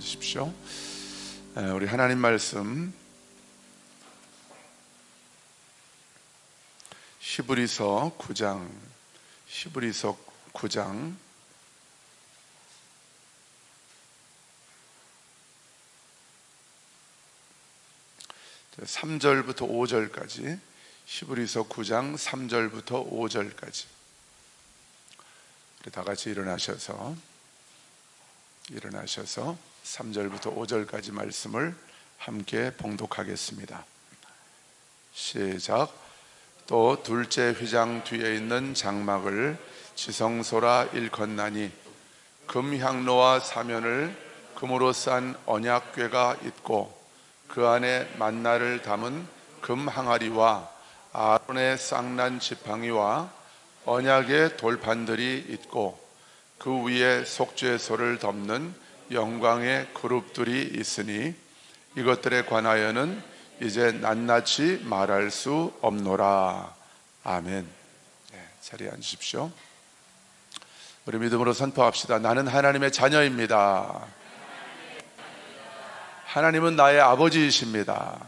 주십시오. 우리 하나님 말씀 히브리서 9장 3절부터 5절까지 히브리서 9장 3절부터 5절까지 다 같이 일어나셔서 3절부터 5절까지 말씀을 함께 봉독하겠습니다. 시작. 또 둘째 휘장 뒤에 있는 장막을 지성소라 일컫나니 금향로와 사면을 금으로 싼 언약궤가 있고 그 안에 만나를 담은 금 항아리와 아론의 쌍난 지팡이와 언약의 돌판들이 있고 그 위에 속죄소를 덮는 영광의 그룹들이 있으니 이것들에 관하여는 이제 낱낱이 말할 수 없노라. 아멘. 자리에 앉으십시오. 우리 믿음으로 선포합시다. 나는 하나님의 자녀입니다. 하나님은 나의 아버지이십니다.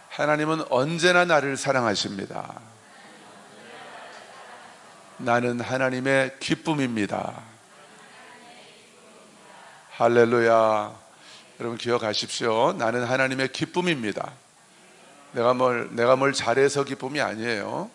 하나님은 언제나 나를 사랑하십니다. 나는 하나님의 기쁨입니다. 할렐루야. 여러분 기억하십시오. 나는 하나님의 기쁨입니다. 내가 뭘 잘해서 기쁨이 아니에요.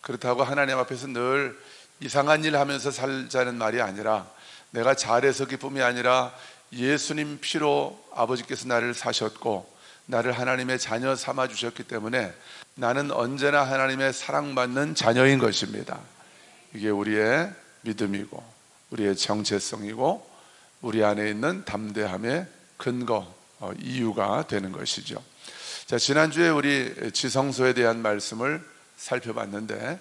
그렇다고 하나님 앞에서 늘 이상한 일 하면서 살자는 말이 아니라, 내가 잘해서 기쁨이 아니라 예수님 피로 아버지께서 나를 사셨고 나를 하나님의 자녀 삼아 주셨기 때문에 나는 언제나 하나님의 사랑받는 자녀인 것입니다. 이게 우리의 믿음이고 우리의 정체성이고 우리 안에 있는 담대함의 근거, 이유가 되는 것이죠. 자, 지난주에 우리 지성소에 대한 말씀을 살펴봤는데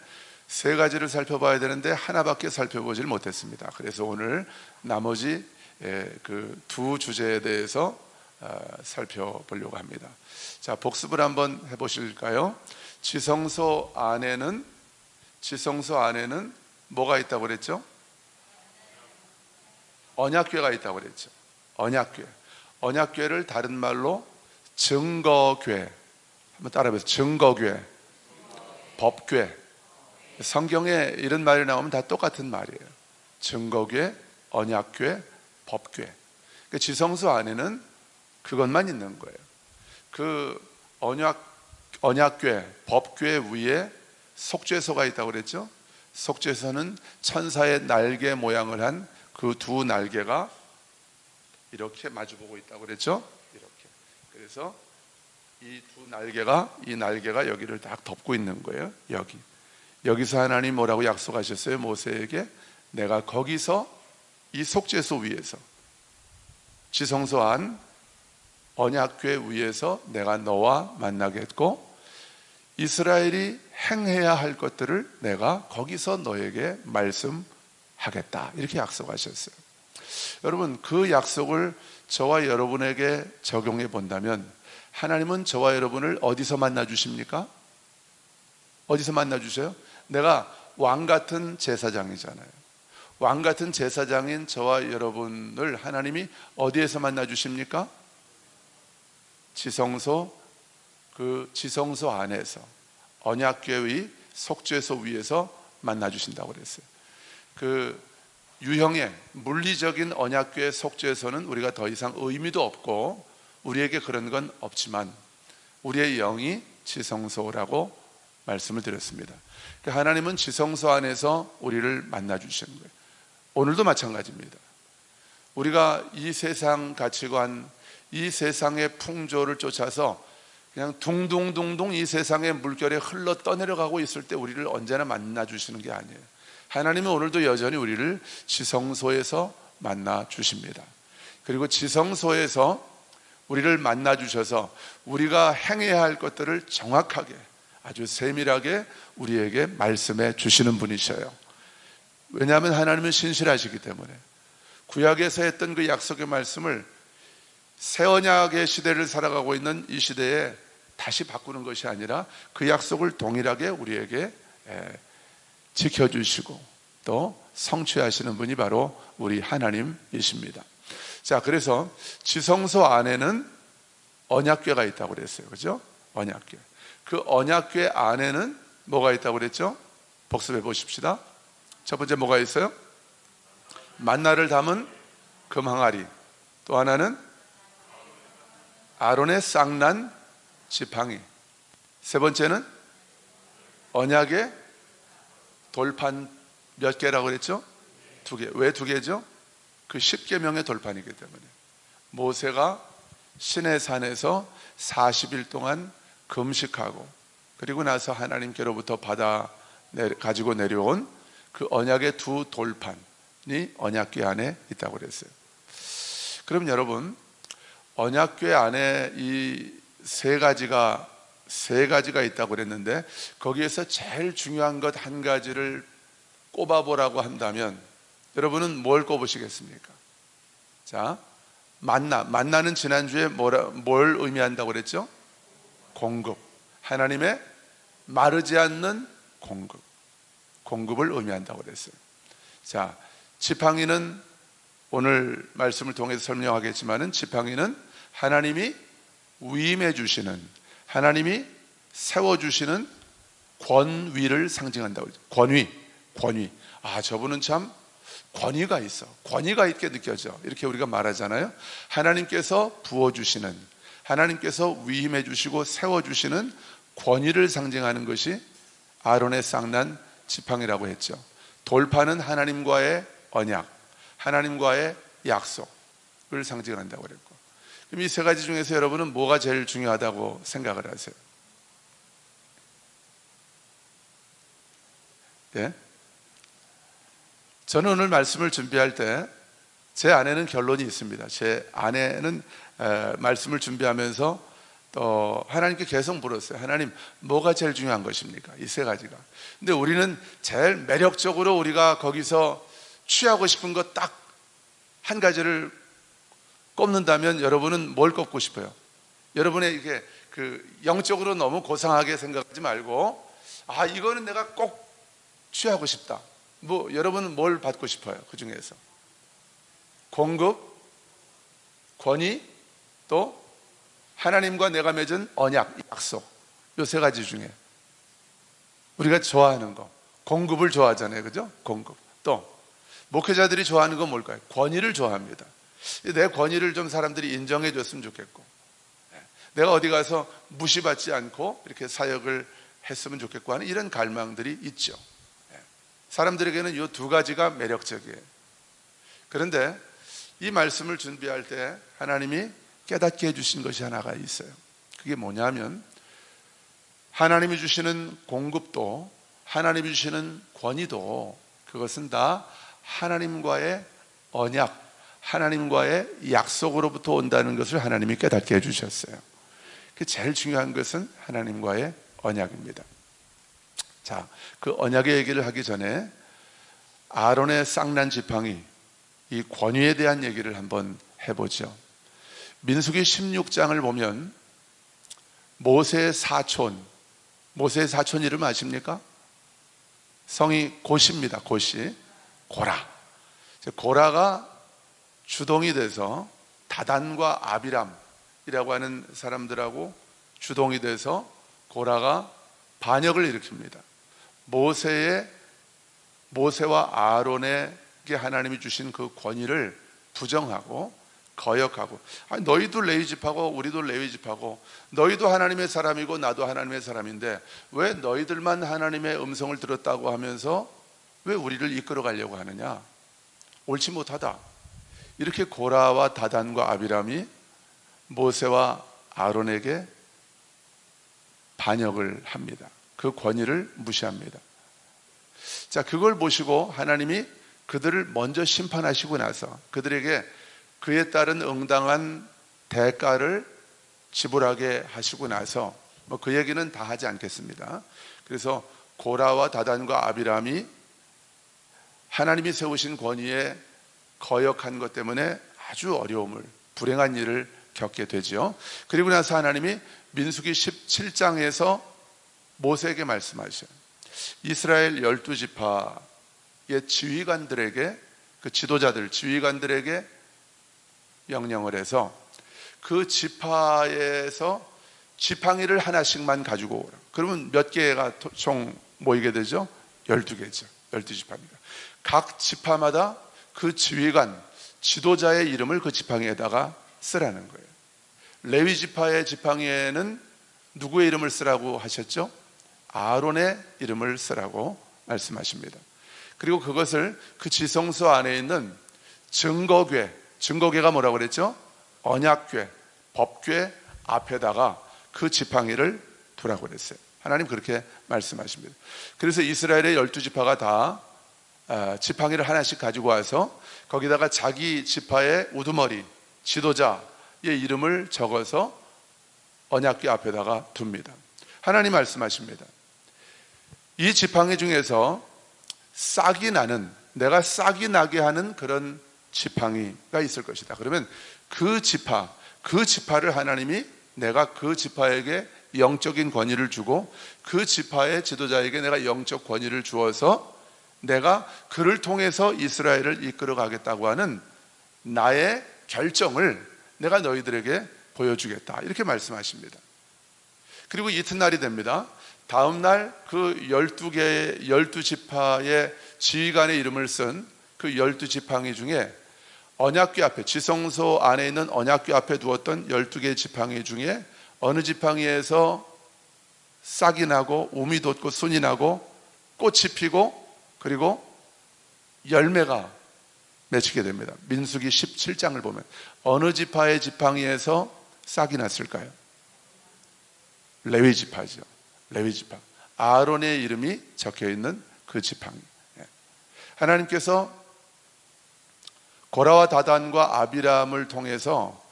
세 가지를 살펴봐야 되는데 하나밖에 살펴보질 못했습니다. 그래서 오늘 나머지 그 두 주제에 대해서 살펴보려고 합니다. 자, 복습을 한번 해보실까요? 지성소 안에는 뭐가 있다고 그랬죠? 언약궤가 있다고 그랬죠. 언약궤를 다른 말로 증거궤, 한번 따라해보세요. 증거궤, 법궤. 성경에 이런 말이 나오면 다 똑같은 말이에요. 증거궤, 언약궤, 법궤. 그러니까 지성소 안에는 그것만 있는 거예요. 그 언약궤, 법궤 위에 속죄소가 있다고 그랬죠. 속죄소는 천사의 날개 모양을 한 그 두 날개가 이렇게 마주보고 있다고 그랬죠. 이렇게. 그래서 이 날개가 여기를 딱 덮고 있는 거예요. 여기서 하나님 뭐라고 약속하셨어요? 모세에게 내가 거기서 이 속죄소 위에서 지성소 안 언약궤 위에서 내가 너와 만나겠고 이스라엘이 행해야 할 것들을 내가 거기서 너에게 말씀하겠다. 이렇게 약속하셨어요. 여러분, 그 약속을 저와 여러분에게 적용해 본다면 하나님은 저와 여러분을 어디서 만나 주십니까? 어디서 만나 주세요? 내가 왕 같은 제사장이잖아요. 왕 같은 제사장인 저와 여러분을 하나님이 어디에서 만나 주십니까? 지성소 안에서 언약궤의 속죄소 위에서 만나 주신다고 그랬어요. 그 유형의 물리적인 언약궤의 속죄소는 우리가 더 이상 의미도 없고 우리에게 그런 건 없지만 우리의 영이 지성소라고 말씀을 드렸습니다. 하나님은 지성소 안에서 우리를 만나 주시는 거예요. 오늘도 마찬가지입니다. 우리가 이 세상 가치관, 이 세상의 풍조를 쫓아서 그냥 둥둥둥둥 이 세상의 물결에 흘러 떠내려가고 있을 때 우리를 언제나 만나 주시는 게 아니에요. 하나님은 오늘도 여전히 우리를 지성소에서 만나 주십니다. 그리고 지성소에서 우리를 만나 주셔서 우리가 행해야 할 것들을 정확하게, 아주 세밀하게 우리에게 말씀해 주시는 분이셔요. 왜냐하면 하나님은 신실하시기 때문에 구약에서 했던 그 약속의 말씀을 새 언약의 시대를 살아가고 있는 이 시대에 다시 바꾸는 것이 아니라 그 약속을 동일하게 우리에게 지켜주시고 또 성취하시는 분이 바로 우리 하나님이십니다. 자, 그래서 지성소 안에는 언약궤가 있다고 그랬어요. 그죠? 언약궤. 그 언약궤 안에는 뭐가 있다고 그랬죠? 복습해 보십시다. 첫 번째 뭐가 있어요? 만나를 담은 금 항아리. 또 하나는 아론의 쌍난 지팡이. 세 번째는 언약의 돌판 몇 개라고 그랬죠? 2개. 왜 2개죠? 그 10계명의 돌판이기 때문에. 모세가 시내산에서 40일 동안 금식하고 그리고 나서 하나님께로부터 가지고 내려온 그 언약의 2 돌판이 언약궤 안에 있다고 그랬어요. 그럼 여러분, 언약궤 안에 이 세 가지가 있다고 그랬는데 거기에서 제일 중요한 것 한 가지를 꼽아보라고 한다면 여러분은 뭘 꼽으시겠습니까? 자, 만나는 지난주에 뭘 의미한다고 그랬죠? 공급. 하나님의 마르지 않는 공급을 의미한다고 그랬어요. 자, 지팡이는 오늘 말씀을 통해서 설명하겠지만은 지팡이는 하나님이 위임해 주시는, 하나님이 세워 주시는 권위를 상징한다고 그랬죠. 권위. 아, 저분은 참 권위가 있어. 권위가 있게 느껴져. 이렇게 우리가 말하잖아요. 하나님께서 부어주시는, 하나님께서 위임해 주시고 세워주시는 권위를 상징하는 것이 아론의 쌍난 지팡이라고 했죠. 돌판은 하나님과의 언약, 하나님과의 약속을 상징한다고 그랬고. 그럼 이 세 가지 중에서 여러분은 뭐가 제일 중요하다고 생각을 하세요? 네? 저는 오늘 말씀을 준비할 때 제 안에는 결론이 있습니다. 제 안에는 말씀을 준비하면서 또 하나님께 계속 물었어요. 하나님, 뭐가 제일 중요한 것입니까? 이 세 가지가. 근데 우리는 제일 매력적으로 우리가 거기서 취하고 싶은 것 딱 한 가지를 꼽는다면 여러분은 뭘 꼽고 싶어요? 여러분의 이게 영적으로 너무 고상하게 생각하지 말고, 아, 이거는 내가 꼭 취하고 싶다. 여러분은 뭘 받고 싶어요? 그 중에서 공급, 권위, 또 하나님과 내가 맺은 언약, 약속. 이 세 가지 중에 우리가 좋아하는 거, 공급을 좋아하잖아요. 그죠? 공급. 또 목회자들이 좋아하는 건 뭘까요? 권위를 좋아합니다. 내 권위를 좀 사람들이 인정해 줬으면 좋겠고, 내가 어디 가서 무시받지 않고 이렇게 사역을 했으면 좋겠고 하는 이런 갈망들이 있죠. 사람들에게는 이 2가지가 매력적이에요. 그런데 이 말씀을 준비할 때 하나님이 깨닫게 해주신 것이 하나가 있어요. 그게 뭐냐면 하나님이 주시는 공급도, 하나님이 주시는 권위도, 그것은 다 하나님과의 언약, 하나님과의 약속으로부터 온다는 것을 하나님이 깨닫게 해주셨어요. 그 제일 중요한 것은 하나님과의 언약입니다. 자, 그 언약의 얘기를 하기 전에 아론의 쌍난 지팡이, 이 권위에 대한 얘기를 한번 해보죠. 민수기 16장을 보면 모세의 사촌 이름 아십니까? 성이 고시입니다. 고라. 고라가 주동이 돼서 다단과 아비람이라고 하는 사람들하고 주동이 돼서 고라가 반역을 일으킵니다. 모세와 아론에게 하나님이 주신 그 권위를 부정하고 거역하고, 너희도 레위 집하고 우리도 레위 집하고 너희도 하나님의 사람이고 나도 하나님의 사람인데 왜 너희들만 하나님의 음성을 들었다고 하면서 왜 우리를 이끌어 가려고 하느냐? 옳지 못하다. 이렇게 고라와 다단과 아비람이 모세와 아론에게 반역을 합니다. 그 권위를 무시합니다. 자, 그걸 보시고 하나님이 그들을 먼저 심판하시고 나서 그들에게 그에 따른 응당한 대가를 지불하게 하시고 나서 그 얘기는 다 하지 않겠습니다. 그래서 고라와 다단과 아비람이 하나님이 세우신 권위에 거역한 것 때문에 아주 어려움을, 불행한 일을 겪게 되죠. 그리고 나서 하나님이 민수기 17장에서 모세에게 말씀하셔요. 이스라엘 12지파의 지휘관들에게, 그 지도자들, 지휘관들에게 명령을 해서 그 지파에서 지팡이를 하나씩만 가지고 오라. 그러면 몇 개가 총 모이게 되죠? 12개죠. 12지파입니다. 각 지파마다 그 지휘관, 지도자의 이름을 그 지팡이에다가 쓰라는 거예요. 레위 지파의 지팡이에는 누구의 이름을 쓰라고 하셨죠? 아론의 이름을 쓰라고 말씀하십니다. 그리고 그것을 그 지성소 안에 있는 증거궤가 뭐라고 그랬죠? 언약궤, 법궤 앞에다가 그 지팡이를 두라고 그랬어요. 하나님 그렇게 말씀하십니다. 그래서 이스라엘의 12지파가 다 지팡이를 하나씩 가지고 와서 거기다가 자기 지파의 우두머리, 지도자의 이름을 적어서 언약궤 앞에다가 둡니다. 하나님 말씀하십니다. 이 지팡이 중에서 내가 싹이 나게 하는 그런 지팡이가 있을 것이다. 그러면 그 지파를 하나님이 내가 그 지파에게 영적인 권위를 주고 그 지파의 지도자에게 내가 영적 권위를 주어서 내가 그를 통해서 이스라엘을 이끌어 가겠다고 하는 나의 결정을 내가 너희들에게 보여주겠다. 이렇게 말씀하십니다. 그리고 이튿날이 됩니다. 다음 날 그 12지파의 지휘관의 이름을 쓴 그 12지팡이 중에 언약궤 앞에, 지성소 안에 있는 언약궤 앞에 두었던 12개의 지팡이 중에 어느 지팡이에서 싹이 나고 우미 돋고 순이 나고 꽃이 피고 그리고 열매가 맺히게 됩니다. 민수기 17장을 보면 어느 지파의 지팡이에서 싹이 났을까요? 레위 지파죠. 레위 지파. 아론의 이름이 적혀 있는 그 지팡이. 하나님께서 고라와 다단과 아비람을 통해서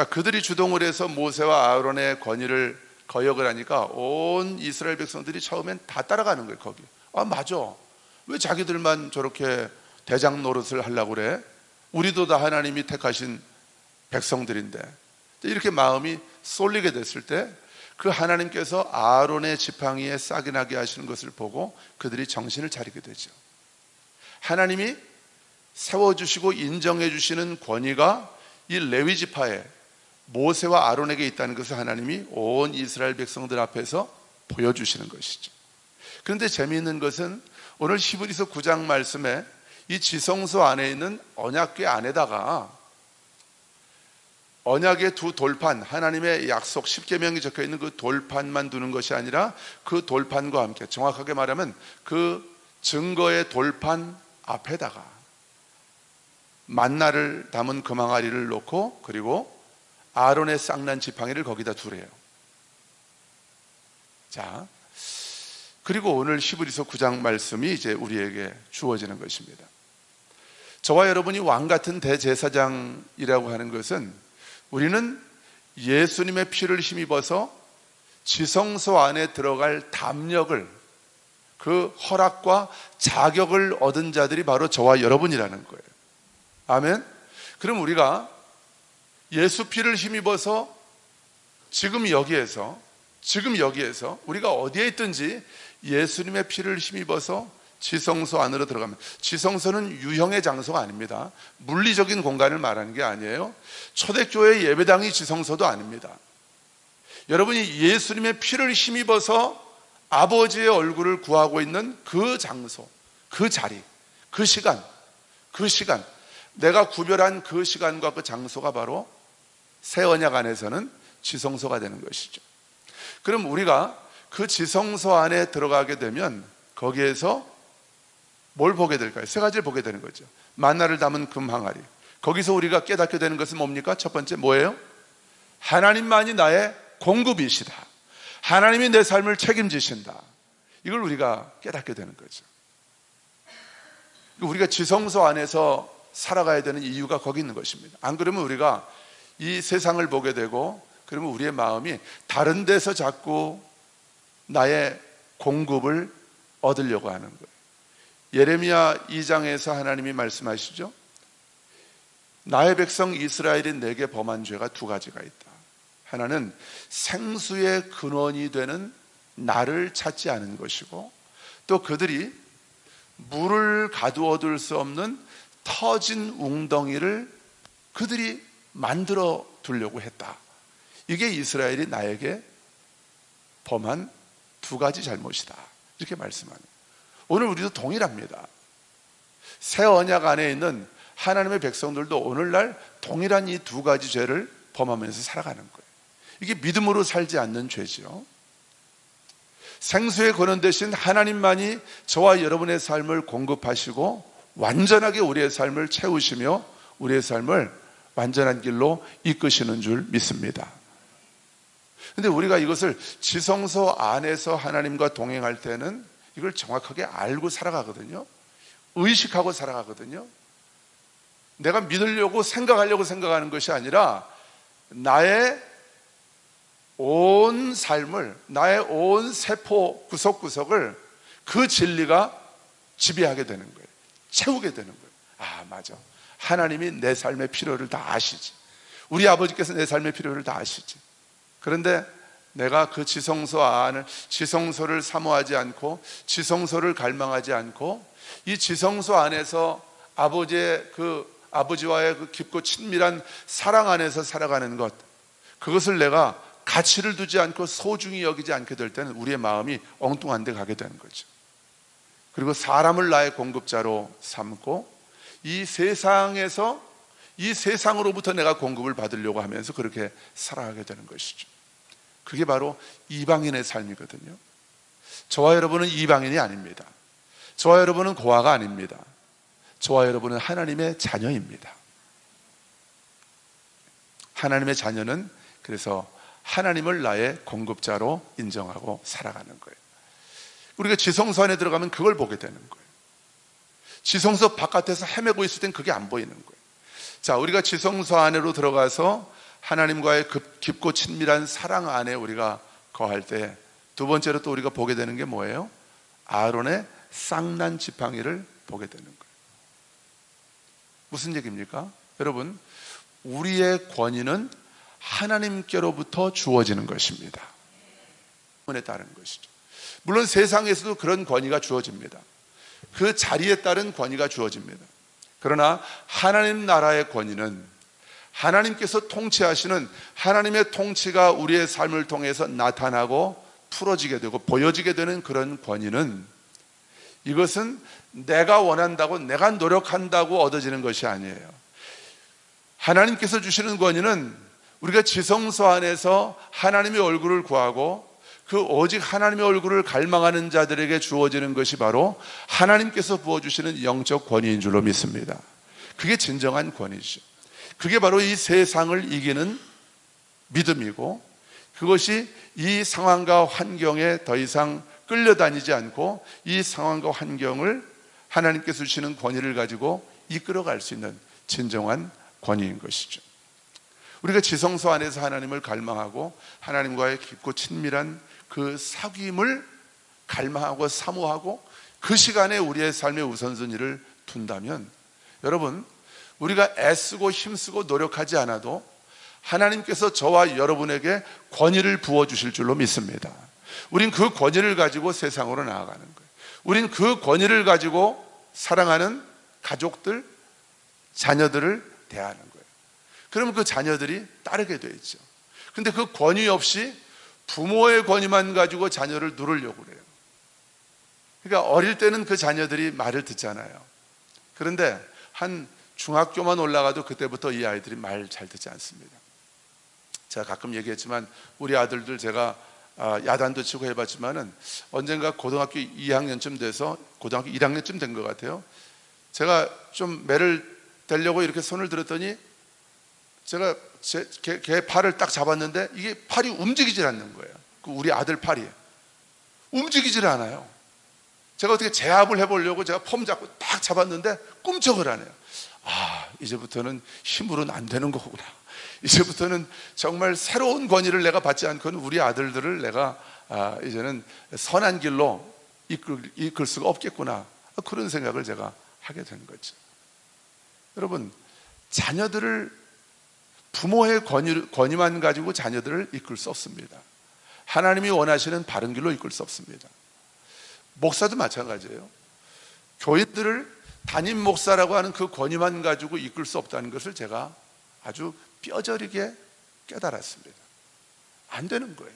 그들이 주동을 해서 모세와 아론의 권위를 거역을 하니까 온 이스라엘 백성들이 처음엔 다 따라가는 거예요. 거기. 맞아. 왜 자기들만 저렇게 대장 노릇을 하려고 그래? 우리도 다 하나님이 택하신 백성들인데. 이렇게 마음이 쏠리게 됐을 때 그 하나님께서 아론의 지팡이에 싹이 나게 하시는 것을 보고 그들이 정신을 차리게 되죠. 하나님이 세워주시고 인정해 주시는 권위가 이 레위 지파에 모세와 아론에게 있다는 것을 하나님이 온 이스라엘 백성들 앞에서 보여주시는 것이죠. 그런데 재미있는 것은 오늘 히브리서 9장 말씀에 이 지성소 안에 있는 언약궤 안에다가 언약의 두 돌판, 하나님의 약속 10계명이 적혀 있는 그 돌판만 두는 것이 아니라 그 돌판과 함께, 정확하게 말하면 그 증거의 돌판 앞에다가 만나를 담은 금항아리를 놓고 그리고 아론의 쌍난 지팡이를 거기다 두래요. 자, 그리고 오늘 히브리서 9장 말씀이 이제 우리에게 주어지는 것입니다. 저와 여러분이 왕같은 대제사장이라고 하는 것은 우리는 예수님의 피를 힘입어서 지성소 안에 들어갈 담력을, 그 허락과 자격을 얻은 자들이 바로 저와 여러분이라는 거예요. 아멘. 그럼 우리가 예수 피를 힘입어서 지금 여기에서 우리가 어디에 있든지 예수님의 피를 힘입어서 지성소 안으로 들어가면, 지성소는 유형의 장소가 아닙니다. 물리적인 공간을 말하는 게 아니에요. 초대교회 예배당이 지성소도 아닙니다. 여러분이 예수님의 피를 힘입어서 아버지의 얼굴을 구하고 있는 그 장소, 그 자리, 그 시간, 내가 구별한 그 시간과 그 장소가 바로 새 언약 안에서는 지성소가 되는 것이죠. 그럼 우리가 그 지성소 안에 들어가게 되면 거기에서 뭘 보게 될까요? 세 가지를 보게 되는 거죠. 만나를 담은 금항아리. 거기서 우리가 깨닫게 되는 것은 뭡니까? 첫 번째 뭐예요? 하나님만이 나의 공급이시다. 하나님이 내 삶을 책임지신다. 이걸 우리가 깨닫게 되는 거죠. 우리가 지성소 안에서 살아가야 되는 이유가 거기 있는 것입니다. 안 그러면 우리가 이 세상을 보게 되고, 그러면 우리의 마음이 다른 데서 자꾸 나의 공급을 얻으려고 하는 거예요. 예레미야 2장에서 하나님이 말씀하시죠. 나의 백성 이스라엘이 내게 범한 죄가 두 가지가 있다. 하나는 생수의 근원이 되는 나를 찾지 않은 것이고, 또 그들이 물을 가두어 둘 수 없는 터진 웅덩이를 그들이 만들어 두려고 했다. 이게 이스라엘이 나에게 범한 두 가지 잘못이다. 이렇게 말씀하는 거예요. 오늘 우리도 동일합니다. 새 언약 안에 있는 하나님의 백성들도 오늘날 동일한 이 두 가지 죄를 범하면서 살아가는 거예요. 이게 믿음으로 살지 않는 죄죠. 생수의 근원 되신 하나님만이 저와 여러분의 삶을 공급하시고 완전하게 우리의 삶을 채우시며 우리의 삶을 완전한 길로 이끄시는 줄 믿습니다. 그런데 우리가 이것을 지성소 안에서 하나님과 동행할 때는 이걸 정확하게 알고 살아가거든요. 의식하고 살아가거든요. 내가 믿으려고 생각하려고 생각하는 것이 아니라 나의 온 삶을, 나의 온 세포 구석구석을 그 진리가 지배하게 되는 거예요. 채우게 되는 거예요. 아, 맞아. 하나님이 내 삶의 필요를 다 아시지. 우리 아버지께서 내 삶의 필요를 다 아시지. 그런데 내가 그 지성소를 사모하지 않고 지성소를 갈망하지 않고 이 지성소 안에서 아버지와의 그 깊고 친밀한 사랑 안에서 살아가는 것, 그것을 내가 가치를 두지 않고 소중히 여기지 않게 될 때는 우리의 마음이 엉뚱한 데 가게 되는 거죠. 그리고 사람을 나의 공급자로 삼고 이 세상으로부터 내가 공급을 받으려고 하면서 그렇게 살아가게 되는 것이죠. 그게 바로 이방인의 삶이거든요. 저와 여러분은 이방인이 아닙니다. 저와 여러분은 고아가 아닙니다. 저와 여러분은 하나님의 자녀입니다. 하나님의 자녀는 그래서 하나님을 나의 공급자로 인정하고 살아가는 거예요. 우리가 지성소 안에 들어가면 그걸 보게 되는 거예요. 지성소 바깥에서 헤매고 있을 땐 그게 안 보이는 거예요. 자, 우리가 지성소 안으로 들어가서 하나님과의 깊고 친밀한 사랑 안에 우리가 거할 때 두 번째로 또 우리가 보게 되는 게 뭐예요? 아론의 쌍난 지팡이를 보게 되는 거예요. 무슨 얘기입니까? 여러분, 우리의 권위는 하나님께로부터 주어지는 것입니다. 에 따른 것이죠. 물론 세상에서도 그런 권위가 주어집니다. 그 자리에 따른 권위가 주어집니다. 그러나 하나님 나라의 권위는 하나님께서 통치하시는 하나님의 통치가 우리의 삶을 통해서 나타나고 풀어지게 되고 보여지게 되는 그런 권위는, 이것은 내가 원한다고 내가 노력한다고 얻어지는 것이 아니에요. 하나님께서 주시는 권위는 우리가 지성소 안에서 하나님의 얼굴을 구하고 그 오직 하나님의 얼굴을 갈망하는 자들에게 주어지는 것이 바로 하나님께서 부어주시는 영적 권위인 줄로 믿습니다. 그게 진정한 권위죠. 그게 바로 이 세상을 이기는 믿음이고, 그것이 이 상황과 환경에 더 이상 끌려다니지 않고 이 상황과 환경을 하나님께서 주시는 권위를 가지고 이끌어갈 수 있는 진정한 권위인 것이죠. 우리가 지성소 안에서 하나님을 갈망하고 하나님과의 깊고 친밀한 그 사귐을 갈망하고 사모하고 그 시간에 우리의 삶의 우선순위를 둔다면, 여러분, 우리가 애쓰고 힘쓰고 노력하지 않아도 하나님께서 저와 여러분에게 권위를 부어주실 줄로 믿습니다. 우린 그 권위를 가지고 세상으로 나아가는 거예요. 우린 그 권위를 가지고 사랑하는 가족들, 자녀들을 대하는 거예요. 그러면 그 자녀들이 따르게 돼 있죠. 근데 그 권위 없이 부모의 권위만 가지고 자녀를 누르려고 그래요. 그러니까 어릴 때는 그 자녀들이 말을 듣잖아요. 그런데 한 중학교만 올라가도 그때부터 이 아이들이 말 잘 듣지 않습니다. 제가 가끔 얘기했지만 우리 아들들 제가 야단도 치고 해봤지만은 언젠가 고등학교 2학년쯤 돼서 고등학교 1학년쯤 된 것 같아요. 제가 좀 매를 대려고 이렇게 손을 들었더니 제가 걔 팔을 딱 잡았는데 이게 팔이 움직이질 않는 거예요. 우리 아들 팔이 움직이질 않아요. 제가 어떻게 제압을 해보려고 제가 폼 잡고 딱 잡았는데 꿈쩍을 안 해요. 아, 이제부터는 힘으로는 안 되는 거구나. 이제부터는 정말 새로운 권위를 내가 받지 않고는 우리 아들들을 내가 이제는 선한 길로 이끌 수가 없겠구나. 그런 생각을 제가 하게 된 거죠. 여러분, 자녀들을 부모의 권위만 가지고 자녀들을 이끌 수 없습니다. 하나님이 원하시는 바른 길로 이끌 수 없습니다. 목사도 마찬가지예요. 교인들을 담임 목사라고 하는 그 권위만 가지고 이끌 수 없다는 것을 제가 아주 뼈저리게 깨달았습니다. 안 되는 거예요.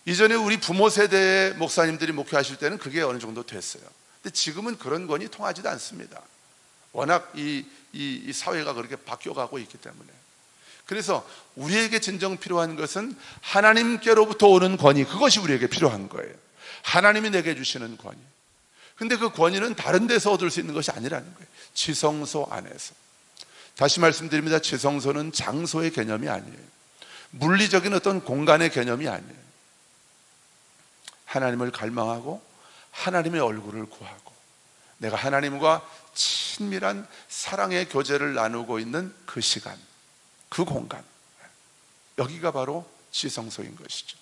이전에 우리 부모 세대의 목사님들이 목회하실 때는 그게 어느 정도 됐어요. 근데 지금은 그런 권이 통하지도 않습니다. 워낙 이 사회가 그렇게 바뀌어가고 있기 때문에. 그래서 우리에게 진정 필요한 것은 하나님께로부터 오는 권위, 그것이 우리에게 필요한 거예요. 하나님이 내게 주시는 권위. 근데 그 권위는 다른 데서 얻을 수 있는 것이 아니라는 거예요. 지성소 안에서. 다시 말씀드립니다. 지성소는 장소의 개념이 아니에요. 물리적인 어떤 공간의 개념이 아니에요. 하나님을 갈망하고 하나님의 얼굴을 구하고 내가 하나님과 친밀한 사랑의 교제를 나누고 있는 그 시간, 그 공간, 여기가 바로 지성소인 것이죠.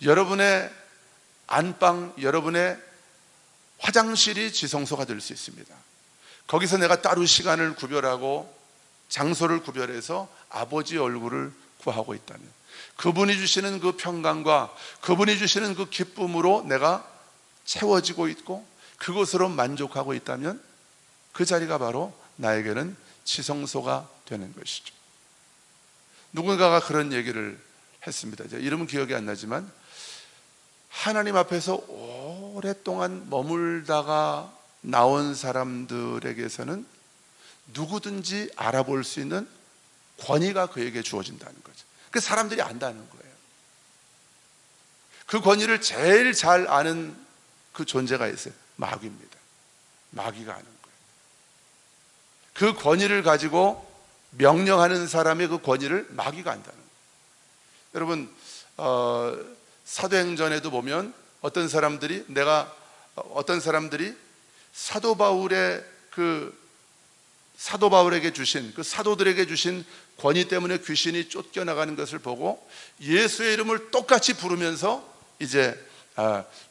여러분의 안방, 여러분의 화장실이 지성소가 될 수 있습니다. 거기서 내가 따로 시간을 구별하고 장소를 구별해서 아버지의 얼굴을 구하고 있다면, 그분이 주시는 그 평강과 그분이 주시는 그 기쁨으로 내가 채워지고 있고 그것으로 만족하고 있다면 그 자리가 바로 나에게는 지성소가 되는 것이죠. 누군가가 그런 얘기를 했습니다. 이름은 기억이 안 나지만 하나님 앞에서 오랫동안 머물다가 나온 사람들에게서는 누구든지 알아볼 수 있는 권위가 그에게 주어진다는 거죠. 그 사람들이 안다는 거예요. 그 권위를 제일 잘 아는 그 존재가 있어요. 마귀입니다. 마귀가 아는 거예요. 그 권위를 가지고 명령하는 사람의 그 권위를 마귀가 안다는 거예요. 여러분, 사도행전에도 보면 어떤 사람들이 사도 바울에게 주신 그 사도들에게 주신 권위 때문에 귀신이 쫓겨나가는 것을 보고 예수의 이름을 똑같이 부르면서 이제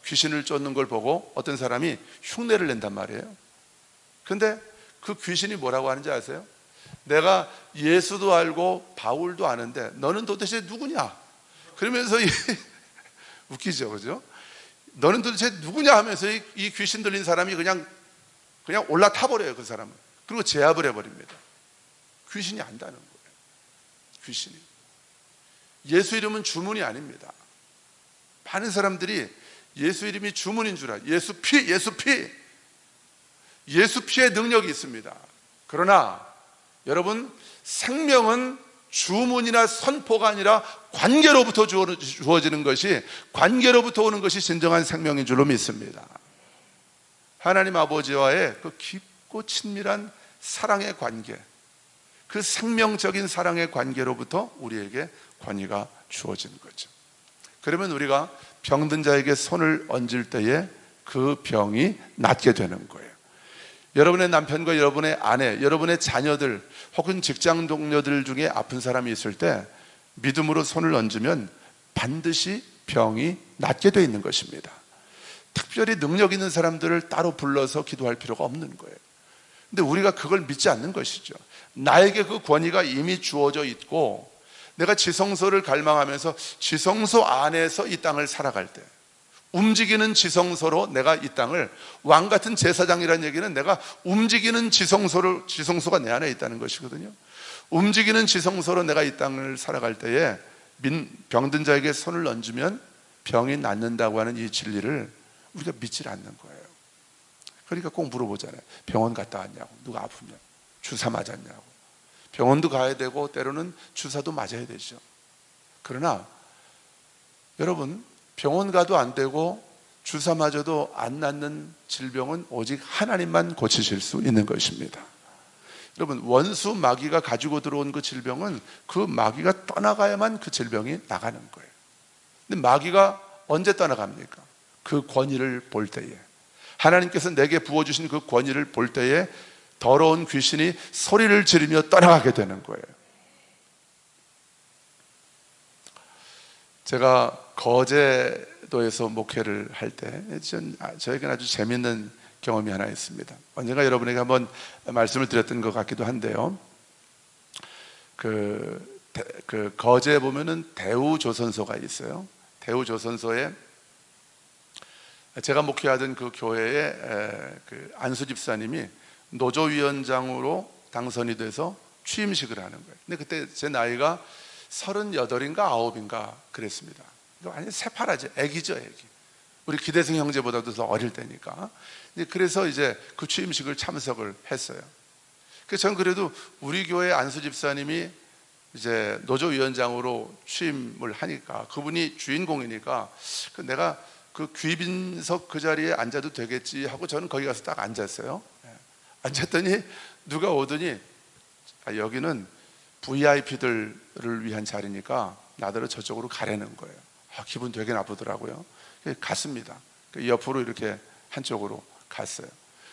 귀신을 쫓는 걸 보고 어떤 사람이 흉내를 낸단 말이에요. 근데 그 귀신이 뭐라고 하는지 아세요? 내가 예수도 알고 바울도 아는데 너는 도대체 누구냐? 그러면서 웃기죠, 그죠? 너는 도대체 누구냐 하면서 이 귀신 들린 사람이 그냥 올라타 버려요, 그 사람을. 그리고 제압을 해버립니다. 귀신이 안다는 거예요. 귀신이. 예수 이름은 주문이 아닙니다. 많은 사람들이 예수 이름이 주문인 줄 알아요. 예수 피의 능력이 있습니다. 그러나 여러분, 생명은 주문이나 선포가 아니라 관계로부터 주어지는 것이, 관계로부터 오는 것이 진정한 생명인 줄로 믿습니다. 하나님 아버지와의 그 깊고 친밀한 사랑의 관계, 그 생명적인 사랑의 관계로부터 우리에게 권위가 주어지는 거죠. 그러면 우리가 병든 자에게 손을 얹을 때에 그 병이 낫게 되는 거예요. 여러분의 남편과 여러분의 아내, 여러분의 자녀들 혹은 직장 동료들 중에 아픈 사람이 있을 때 믿음으로 손을 얹으면 반드시 병이 낫게 되어 있는 것입니다. 특별히 능력 있는 사람들을 따로 불러서 기도할 필요가 없는 거예요. 근데 우리가 그걸 믿지 않는 것이죠. 나에게 그 권위가 이미 주어져 있고 내가 지성소를 갈망하면서 지성소 안에서 이 땅을 살아갈 때, 움직이는 지성소로 내가 이 땅을, 왕같은 제사장이라는 얘기는 내가 움직이는 지성소가 내 안에 있다는 것이거든요. 움직이는 지성소로 내가 이 땅을 살아갈 때에 병든 자에게 손을 얹으면 병이 낫는다고 하는 이 진리를 우리가 믿질 않는 거예요. 그러니까 꼭 물어보잖아요. 병원 갔다 왔냐고, 누가 아프면 주사 맞았냐고. 병원도 가야 되고 때로는 주사도 맞아야 되죠. 그러나 여러분, 병원 가도 안 되고 주사 맞아도 안 낫는 질병은 오직 하나님만 고치실 수 있는 것입니다. 여러분, 원수 마귀가 가지고 들어온 그 질병은 그 마귀가 떠나가야만 그 질병이 나가는 거예요. 근데 마귀가 언제 떠나갑니까? 그 권위를 볼 때에, 하나님께서 내게 부어주신 그 권위를 볼 때에 더러운 귀신이 소리를 지르며 떠나가게 되는 거예요. 제가 거제도에서 목회를 할 때 저에게는 아주 재미있는 경험이 하나 있습니다. 언젠가 여러분에게 한번 말씀을 드렸던 것 같기도 한데요. 그 거제에 보면은 대우조선소가 있어요. 대우조선소에 제가 목회하던 그 교회에 그 안수 집사님이 노조위원장으로 당선이 돼서 취임식을 하는 거예요. 근데 그때 제 나이가 38인가 9인가 그랬습니다. 완전 새파랗지, 애기죠, 애기. 우리 기대성 형제보다도 더 어릴 때니까. 그래서 이제 그 취임식을 참석을 했어요. 그래서 저는 그래도 우리 교회 안수 집사님이 이제 노조위원장으로 취임을 하니까, 그분이 주인공이니까 내가 그 귀빈석 그 자리에 앉아도 되겠지 하고 저는 거기 가서 딱 앉았어요. 앉았더니 누가 오더니 여기는 VIP들을 위한 자리니까 나더러 저쪽으로 가라는 거예요. 기분 되게 나쁘더라고요. 갔습니다. 옆으로 이렇게 한쪽으로 갔어요.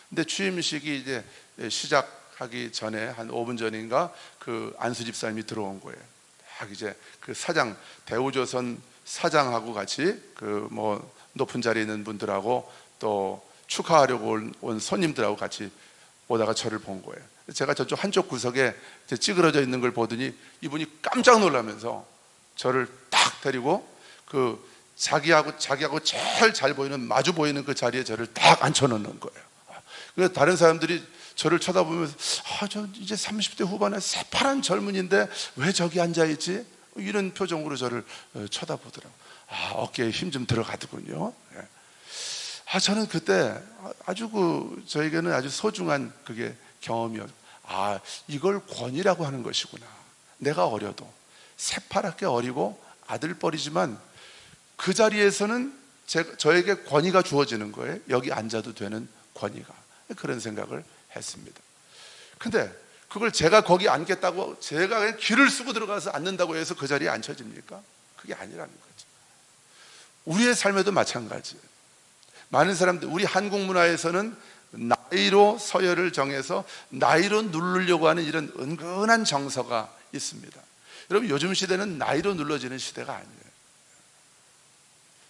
근데 취임식이 이제 시작하기 전에 한 5분 전인가 그 안수 집사님이 들어온 거예요. 딱 이제 그 사장, 대우조선 사장하고 같이 그 뭐 높은 자리에 있는 분들하고 또 축하하려고 온 손님들하고 같이 오다가 저를 본 거예요. 제가 저쪽 한쪽 구석에 찌그러져 있는 걸 보더니 이분이 깜짝 놀라면서 저를 딱 데리고 그 자기하고 제일 잘 보이는, 마주 보이는 그 자리에 저를 딱 앉혀놓는 거예요. 그래서 다른 사람들이 저를 쳐다보면서 저 이제 30대 후반에 새파란 젊은인데 왜 저기 앉아있지? 이런 표정으로 저를 쳐다보더라고요. 어깨에 힘 좀 들어가더군요. 저는 그때 아주 저에게는 아주 소중한 그게 경험이었어요. 이걸 권위라고 하는 것이구나. 내가 어려도 새파랗게 어리고 아들뻘이지만 그 자리에서는 저에게 권위가 주어지는 거예요. 여기 앉아도 되는 권위가. 그런 생각을 했습니다. 근데 그걸 제가 거기 앉겠다고, 제가 그냥 길을 쓰고 들어가서 앉는다고 해서 그 자리에 앉혀집니까? 그게 아니라는 거죠. 우리의 삶에도 마찬가지예요. 많은 사람들, 우리 한국 문화에서는 나이로 서열을 정해서 나이로 누르려고 하는 이런 은근한 정서가 있습니다. 여러분, 요즘 시대는 나이로 눌러지는 시대가 아니에요.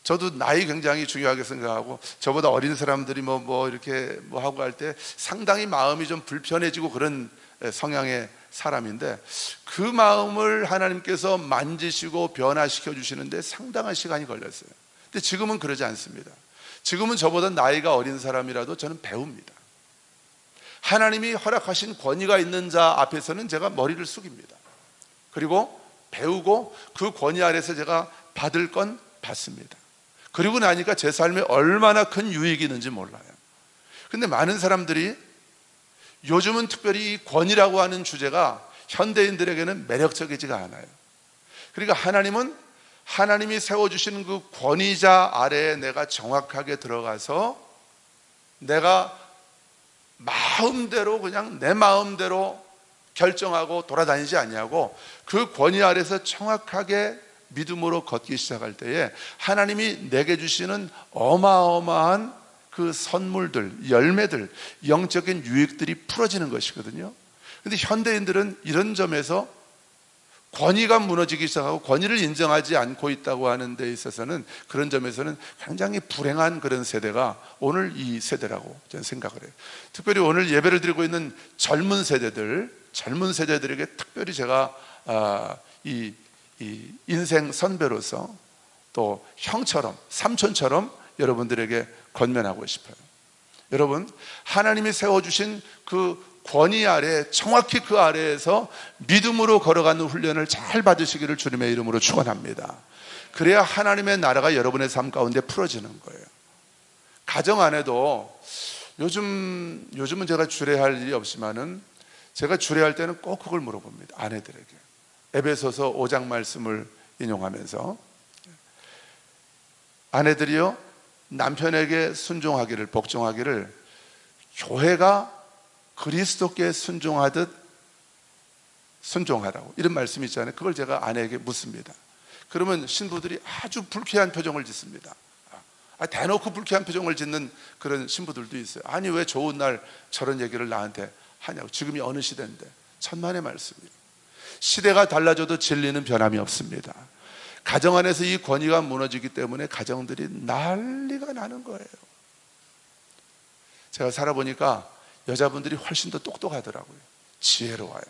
저도 나이 굉장히 중요하게 생각하고, 저보다 어린 사람들이 이렇게 하고 할 때 상당히 마음이 좀 불편해지고 그런 성향의 사람인데, 그 마음을 하나님께서 만지시고 변화시켜 주시는데 상당한 시간이 걸렸어요. 근데 지금은 그러지 않습니다. 지금은 저보다 나이가 어린 사람이라도 저는 배웁니다. 하나님이 허락하신 권위가 있는 자 앞에서는 제가 머리를 숙입니다. 그리고 배우고 그 권위 아래서 제가 받을 건 받습니다. 그리고 나니까 제 삶에 얼마나 큰 유익이 있는지 몰라요. 근데 많은 사람들이 요즘은 특별히 이 권위라고 하는 주제가 현대인들에게는 매력적이지가 않아요. 그러니까 하나님이 세워주신 그 권위자 아래에 내가 정확하게 들어가서 내가 마음대로, 그냥 내 마음대로 결정하고 돌아다니지 않냐고, 그 권위 아래서 정확하게 믿음으로 걷기 시작할 때에 하나님이 내게 주시는 어마어마한 그 선물들, 열매들, 영적인 유익들이 풀어지는 것이거든요. 그런데 현대인들은 이런 점에서 권위가 무너지기 시작하고 권위를 인정하지 않고 있다고 하는 데 있어서는, 그런 점에서는 굉장히 불행한 그런 세대가 오늘 이 세대라고 저는 생각을 해요. 특별히 오늘 예배를 드리고 있는 젊은 세대들에게 특별히 제가 이 인생 선배로서 또 형처럼, 삼촌처럼 여러분들에게 권면하고 싶어요. 여러분, 하나님이 세워주신 그 권위 아래, 정확히 그 아래에서 믿음으로 걸어가는 훈련을 잘 받으시기를 주님의 이름으로 축원합니다. 그래야 하나님의 나라가 여러분의 삶 가운데 풀어지는 거예요. 가정 안에도 요즘은 제가 주례할 일이 없지만은 제가 주례할 때는 꼭 그걸 물어봅니다. 아내들에게. 에베소서 5장 말씀을 인용하면서, 아내들이요, 남편에게 순종하기를, 복종하기를 교회가 그리스도께 순종하듯 순종하라고, 이런 말씀이 있잖아요. 그걸 제가 아내에게 묻습니다. 그러면 신부들이 아주 불쾌한 표정을 짓습니다. 대놓고 불쾌한 표정을 짓는 그런 신부들도 있어요. 아니, 왜 좋은 날 저런 얘기를 나한테 하냐고. 지금이 어느 시대인데. 천만의 말씀이에요. 시대가 달라져도 진리는 변함이 없습니다. 가정 안에서 이 권위가 무너지기 때문에 가정들이 난리가 나는 거예요. 제가 살아보니까 여자분들이 훨씬 더 똑똑하더라고요. 지혜로워요.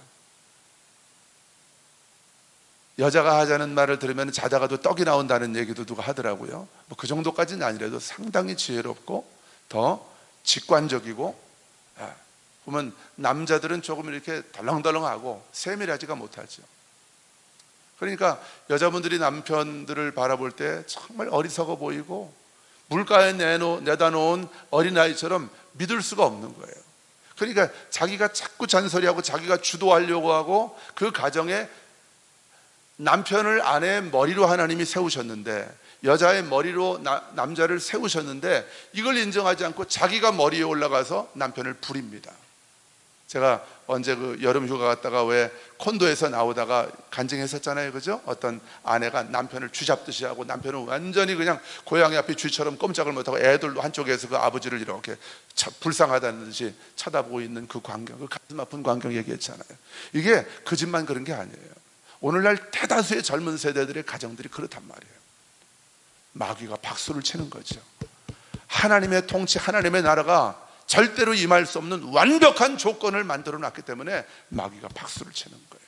여자가 하자는 말을 들으면 자다가도 떡이 나온다는 얘기도 누가 하더라고요. 그 정도까지는 아니라도 상당히 지혜롭고 더 직관적이고 보면 남자들은 조금 이렇게 덜렁덜렁하고 세밀하지가 못하죠. 그러니까 여자분들이 남편들을 바라볼 때 정말 어리석어 보이고 물가에 내다 놓은 어린아이처럼 믿을 수가 없는 거예요. 그러니까 자기가 자꾸 잔소리하고 자기가 주도하려고 하고 그 가정에 남편을 아내의 머리로 하나님이 세우셨는데, 여자의 머리로 남자를 세우셨는데 이걸 인정하지 않고 자기가 머리에 올라가서 남편을 부립니다. 제가 언제 그 여름 휴가 갔다가 왜 콘도에서 나오다가 간증했었잖아요, 그죠? 어떤 아내가 남편을 쥐잡듯이 하고 남편은 완전히 그냥 고양이 앞에 쥐처럼 꼼짝을 못하고 애들도 한쪽에서 그 아버지를 이렇게 불쌍하다는 듯이 쳐다보고 있는 그 광경, 그 가슴 아픈 광경 얘기했잖아요. 이게 그 집만 그런 게 아니에요. 오늘날 대다수의 젊은 세대들의 가정들이 그렇단 말이에요. 마귀가 박수를 치는 거죠. 하나님의 통치, 하나님의 나라가 절대로 임할 수 없는 완벽한 조건을 만들어 놨기 때문에 마귀가 박수를 치는 거예요.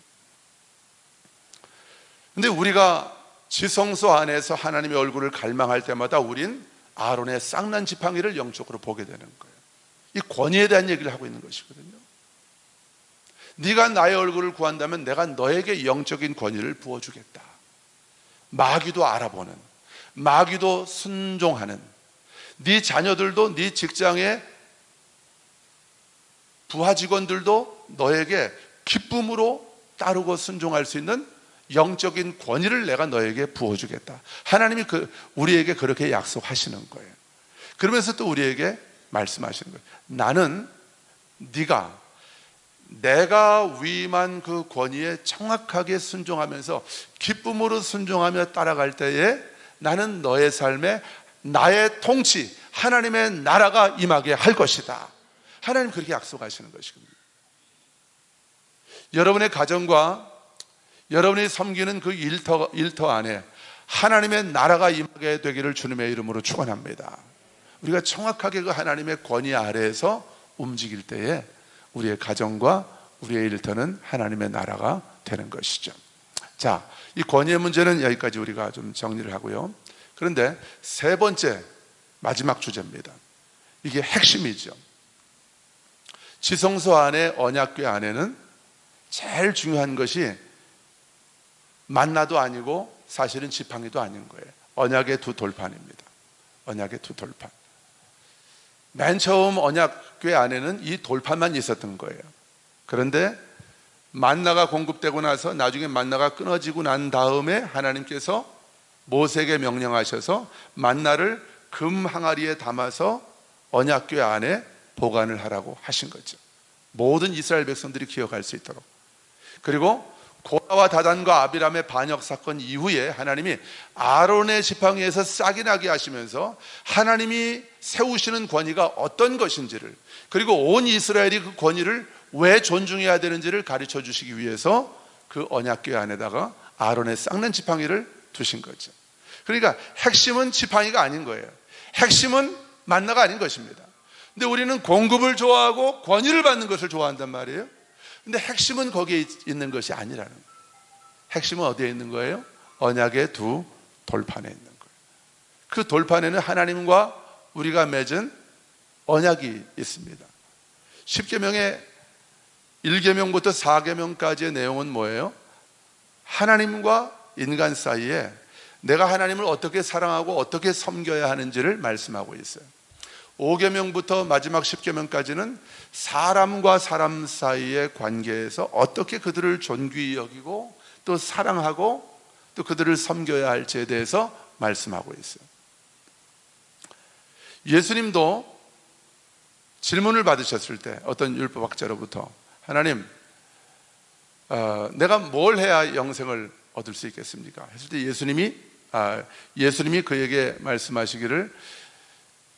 근데 우리가 지성소 안에서 하나님의 얼굴을 갈망할 때마다 우린 아론의 쌍난 지팡이를 영적으로 보게 되는 거예요. 이 권위에 대한 얘기를 하고 있는 것이거든요. 네가 나의 얼굴을 구한다면 내가 너에게 영적인 권위를 부어주겠다. 마귀도 알아보는, 마귀도 순종하는, 네 자녀들도 네 직장에 부하 직원들도 너에게 기쁨으로 따르고 순종할 수 있는 영적인 권위를 내가 너에게 부어주겠다. 하나님이 우리에게 그렇게 약속하시는 거예요. 그러면서 또 우리에게 말씀하시는 거예요. 나는 내가 위임한 그 권위에 정확하게 순종하면서 기쁨으로 순종하며 따라갈 때에 나는 너의 삶에 나의 통치, 하나님의 나라가 임하게 할 것이다. 하나님 그렇게 약속하시는 것이거든요. 여러분의 가정과 여러분이 섬기는 그 일터 안에 하나님의 나라가 임하게 되기를 주님의 이름으로 축원합니다. 우리가 정확하게 그 하나님의 권위 아래에서 움직일 때에 우리의 가정과 우리의 일터는 하나님의 나라가 되는 것이죠. 자, 이 권위의 문제는 여기까지 우리가 좀 정리를 하고요. 그런데 세 번째, 마지막 주제입니다. 이게 핵심이죠. 지성소 안에, 언약궤 안에는 제일 중요한 것이 만나도 아니고 사실은 지팡이도 아닌 거예요. 언약의 두 돌판입니다. 언약의 두 돌판. 맨 처음 언약궤 안에는 이 돌판만 있었던 거예요. 그런데 만나가 공급되고 나서 나중에 만나가 끊어지고 난 다음에 하나님께서 모세에게 명령하셔서 만나를 금 항아리에 담아서 언약궤 안에 보관을 하라고 하신 거죠. 모든 이스라엘 백성들이 기억할 수 있도록. 그리고 고라와 다단과 아비람의 반역 사건 이후에 하나님이 아론의 지팡이에서 싹이 나게 하시면서 하나님이 세우시는 권위가 어떤 것인지를, 그리고 온 이스라엘이 그 권위를 왜 존중해야 되는지를 가르쳐 주시기 위해서 그 언약궤 안에다가 아론의 쌍난 지팡이를 두신 거죠. 그러니까 핵심은 지팡이가 아닌 거예요. 핵심은 만나가 아닌 것입니다. 근데 우리는 공급을 좋아하고 권위를 받는 것을 좋아한단 말이에요. 근데 핵심은 거기에 있는 것이 아니라는 거예요. 핵심은 어디에 있는 거예요? 언약의 두 돌판에 있는 거예요. 그 돌판에는 하나님과 우리가 맺은 언약이 있습니다. 10계명의 1계명부터 4계명까지의 내용은 뭐예요? 하나님과 인간 사이에 내가 하나님을 어떻게 사랑하고 어떻게 섬겨야 하는지를 말씀하고 있어요. 5계명부터 마지막 10계명까지는 사람과 사람 사이의 관계에서 어떻게 그들을 존귀히 여기고 또 사랑하고 또 그들을 섬겨야 할지에 대해서 말씀하고 있어요. 예수님도 질문을 받으셨을 때 어떤 율법학자로부터 하나님, 내가 뭘 해야 영생을 얻을 수 있겠습니까? 했을 때 예수님이 그에게 말씀하시기를,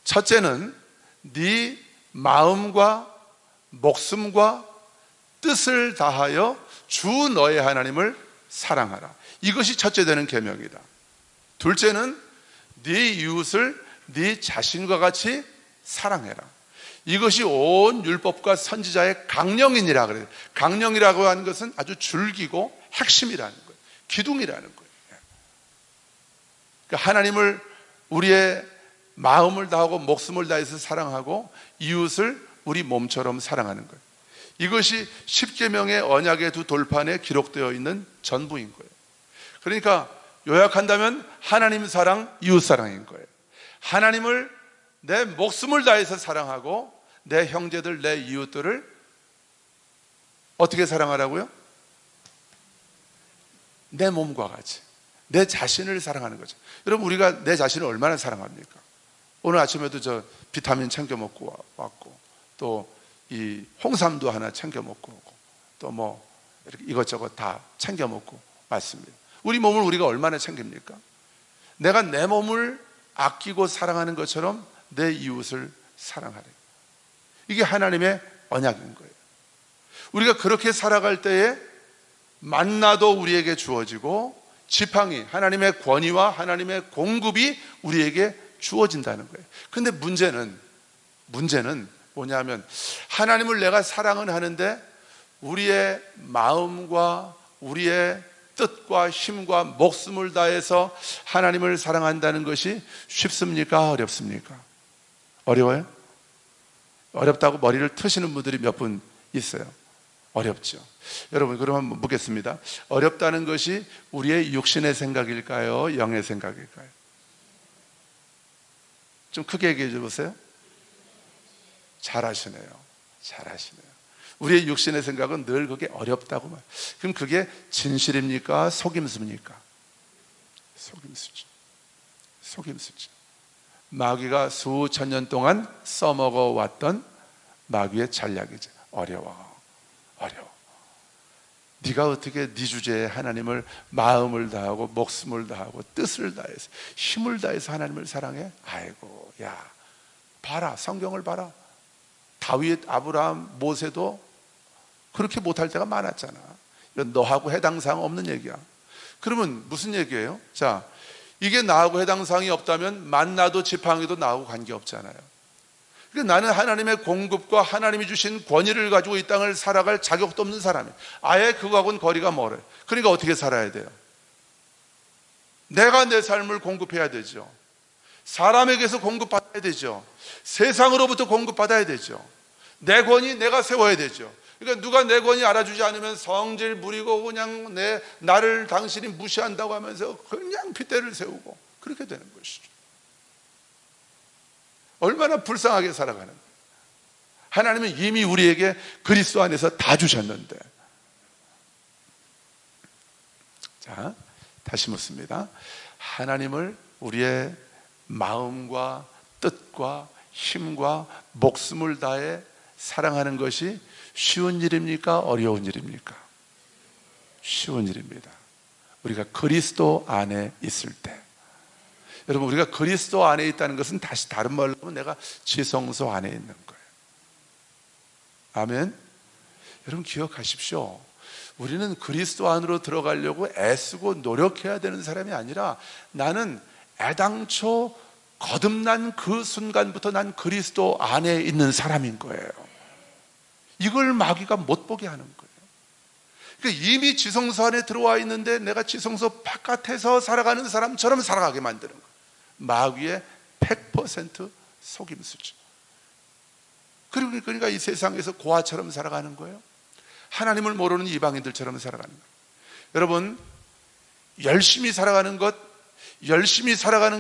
첫째는 네 마음과 목숨과 뜻을 다하여 주 너의 하나님을 사랑하라. 이것이 첫째 되는 계명이다. 둘째는 네 이웃을 네 자신과 같이 사랑해라. 이것이 온 율법과 선지자의 강령이니라 그래요. 강령이라고 하는 것은 아주 줄기고 핵심이라는 거예요. 기둥이라는 거예요. 그러니까 하나님을 우리의 마음을 다하고 목숨을 다해서 사랑하고 이웃을 우리 몸처럼 사랑하는 거예요. 이것이 십계명의 언약의 두 돌판에 기록되어 있는 전부인 거예요. 그러니까 요약한다면 하나님 사랑, 이웃 사랑인 거예요. 하나님을 내 목숨을 다해서 사랑하고 내 형제들, 내 이웃들을 어떻게 사랑하라고요? 내 몸과 같이, 내 자신을 사랑하는 거죠. 여러분, 우리가 내 자신을 얼마나 사랑합니까? 오늘 아침에도 저 비타민 챙겨 먹고 왔고, 또 이 홍삼도 하나 챙겨 먹고 오고, 또 뭐 이렇게 이것저것 다 챙겨 먹고 왔습니다. 우리 몸을 우리가 얼마나 챙깁니까? 내가 내 몸을 아끼고 사랑하는 것처럼 내 이웃을 사랑하래. 이게 하나님의 언약인 거예요. 우리가 그렇게 살아갈 때에 만나도 우리에게 주어지고 지팡이, 하나님의 권위와 하나님의 공급이 우리에게 주어진다는 거예요. 근데 문제는 뭐냐면, 하나님을 내가 사랑은 하는데 우리의 마음과 우리의 뜻과 힘과 목숨을 다해서 하나님을 사랑한다는 것이 쉽습니까? 어렵습니까? 어려워요? 어렵다고 머리를 트시는 분들이 몇 분 있어요. 어렵죠. 여러분, 그러면 묻겠습니다. 어렵다는 것이 우리의 육신의 생각일까요? 영의 생각일까요? 좀 크게 얘기해 주세요. 잘하시네요. 우리의 육신의 생각은 늘 그게 어렵다고 말. 그럼 그게 진실입니까? 속임수입니까? 속임수죠. 마귀가 수천 년 동안 써먹어 왔던 마귀의 전략이죠. 어려워. 네가 어떻게 네 주제에 하나님을 마음을 다하고 목숨을 다하고 뜻을 다해서 힘을 다해서 하나님을 사랑해? 아이고, 야, 봐라, 성경을 봐라. 다윗, 아브라함, 모세도 그렇게 못할 때가 많았잖아. 이건 너하고 해당 사항 없는 얘기야. 그러면 무슨 얘기예요? 자, 이게 나하고 해당 사항이 없다면 만나도 지팡이도 나하고 관계없잖아요. 그러니까 나는 하나님의 공급과 하나님이 주신 권위를 가지고 이 땅을 살아갈 자격도 없는 사람이에요. 아예 그거하고는 거리가 멀어요. 그러니까 어떻게 살아야 돼요? 내가 내 삶을 공급해야 되죠. 사람에게서 공급받아야 되죠. 세상으로부터 공급받아야 되죠. 내 권위 내가 세워야 되죠. 그러니까 누가 내 권위 알아주지 않으면 성질 부리고 그냥 나를 당신이 무시한다고 하면서 그냥 핏대를 세우고 그렇게 되는 것이죠. 얼마나 불쌍하게 살아가는 거예요. 하나님은 이미 우리에게 그리스도 안에서 다 주셨는데. 자, 다시 묻습니다. 하나님을 우리의 마음과 뜻과 힘과 목숨을 다해 사랑하는 것이 쉬운 일입니까? 어려운 일입니까? 쉬운 일입니다. 우리가 그리스도 안에 있을 때. 여러분, 우리가 그리스도 안에 있다는 것은 다시 다른 말로 하면 내가 지성소 안에 있는 거예요. 아멘. 여러분, 기억하십시오. 우리는 그리스도 안으로 들어가려고 애쓰고 노력해야 되는 사람이 아니라 나는 애당초 거듭난 그 순간부터 난 그리스도 안에 있는 사람인 거예요. 이걸 마귀가 못 보게 하는 거예요. 그러니까 이미 지성소 안에 들어와 있는데 내가 지성소 바깥에서 살아가는 사람처럼 살아가게 만드는 거예요. 마귀의 100% 속임수죠. 그러니까 이 세상에서 고아처럼 살아가는 거예요. 하나님을 모르는 이방인들처럼 살아가는 거예요. 여러분, 열심히 살아가는